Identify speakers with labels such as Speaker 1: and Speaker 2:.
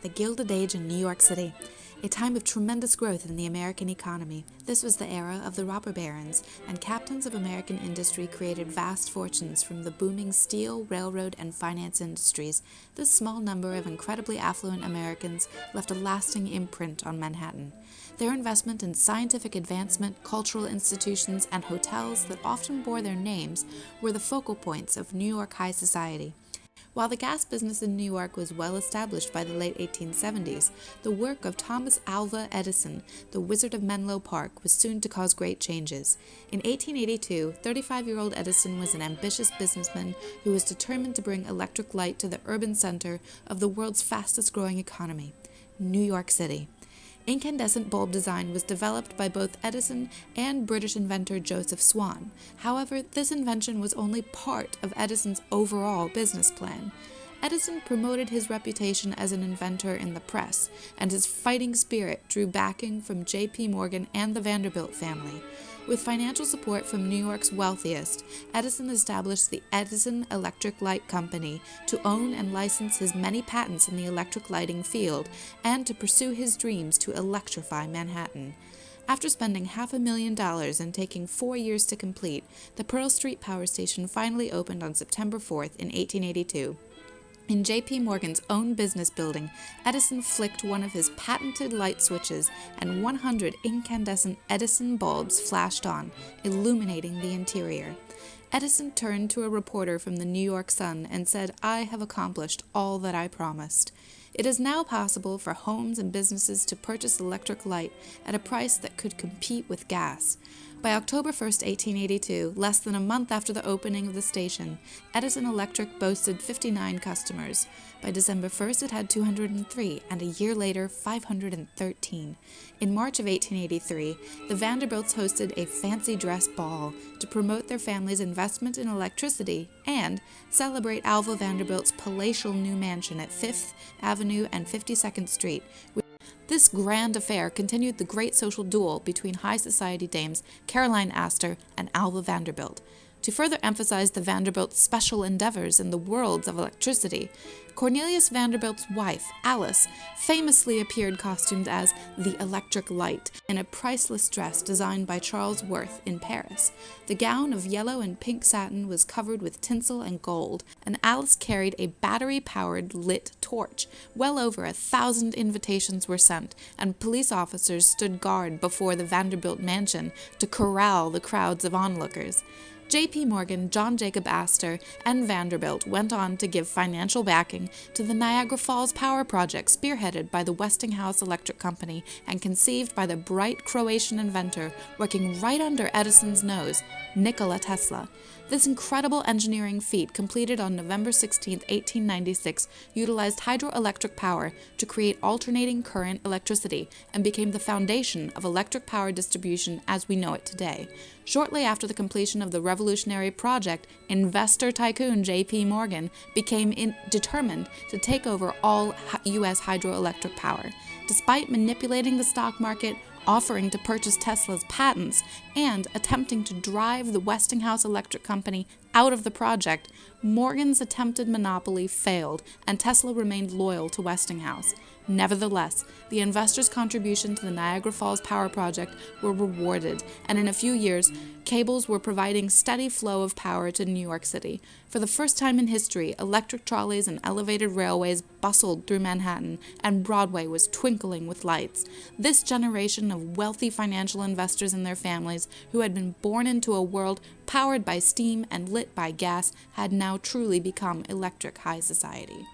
Speaker 1: The Gilded Age in New York City. A time of tremendous growth in the American economy. This was the era of the robber barons, and captains of American industry created vast fortunes from the booming steel, railroad, and finance industries. This small number of incredibly affluent Americans left a lasting imprint on Manhattan. Their investment in scientific advancement, cultural institutions, and hotels that often bore their names were the focal points of New York high society. While the gas business in New York was well established by the late 1870s, the work of Thomas Alva Edison, the Wizard of Menlo Park, was soon to cause great changes. In 1882, 35-year-old Edison was an ambitious businessman who was determined to bring electric light to the urban center of the world's fastest-growing economy, New York City. Incandescent bulb design was developed by both Edison and British inventor Joseph Swan. However, this invention was only part of Edison's overall business plan. Edison promoted his reputation as an inventor in the press, and his fighting spirit drew backing from J.P. Morgan and the Vanderbilt family. With financial support from New York's wealthiest, Edison established the Edison Electric Light Company to own and license his many patents in the electric lighting field and to pursue his dreams to electrify Manhattan. After spending $500,000 and taking 4 years to complete, the Pearl Street Power Station finally opened on September 4th in 1882. In J.P. Morgan's own business building, Edison flicked one of his patented light switches, and 100 incandescent Edison bulbs flashed on, illuminating the interior. Edison turned to a reporter from the New York Sun and said, "I have accomplished all that I promised." It is now possible for homes and businesses to purchase electric light at a price that could compete with gas. By October 1, 1882, less than a month after the opening of the station, Edison Electric boasted 59 customers. By December 1st, it had 203, and a year later, 513. In March of 1883, the Vanderbilts hosted a fancy dress ball to promote their family's investment in electricity and celebrate Alva Vanderbilt's palatial new mansion at 5th Avenue and 52nd Street. This grand affair continued the great social duel between high society dames Caroline Astor and Alva Vanderbilt. To further emphasize the Vanderbilts' special endeavors in the worlds of electricity, Cornelius Vanderbilt's wife, Alice, famously appeared costumed as the Electric Light in a priceless dress designed by Charles Worth in Paris. The gown of yellow and pink satin was covered with tinsel and gold, and Alice carried a battery-powered lit torch. Well over 1,000 invitations were sent, and police officers stood guard before the Vanderbilt mansion to corral the crowds of onlookers. J.P. Morgan, John Jacob Astor, and Vanderbilt went on to give financial backing to the Niagara Falls Power Project, spearheaded by the Westinghouse Electric Company and conceived by the bright Croatian inventor working right under Edison's nose, Nikola Tesla. This incredible engineering feat, completed on November 16, 1896, utilized hydroelectric power to create alternating current electricity and became the foundation of electric power distribution as we know it today. Shortly after the completion of the revolutionary project, investor tycoon J.P. Morgan became determined to take over all U.S. hydroelectric power. Despite manipulating the stock market, offering to purchase Tesla's patents, and attempting to drive the Westinghouse Electric Company out of the project, Morgan's attempted monopoly failed, and Tesla remained loyal to Westinghouse. Nevertheless, the investors' contribution to the Niagara Falls Power Project were rewarded, and in a few years, cables were providing steady flow of power to New York City. For the first time in history, electric trolleys and elevated railways bustled through Manhattan, and Broadway was twinkling with lights. This generation of wealthy financial investors and their families, who had been born into a world powered by steam and lit by gas, had now truly become electric high society.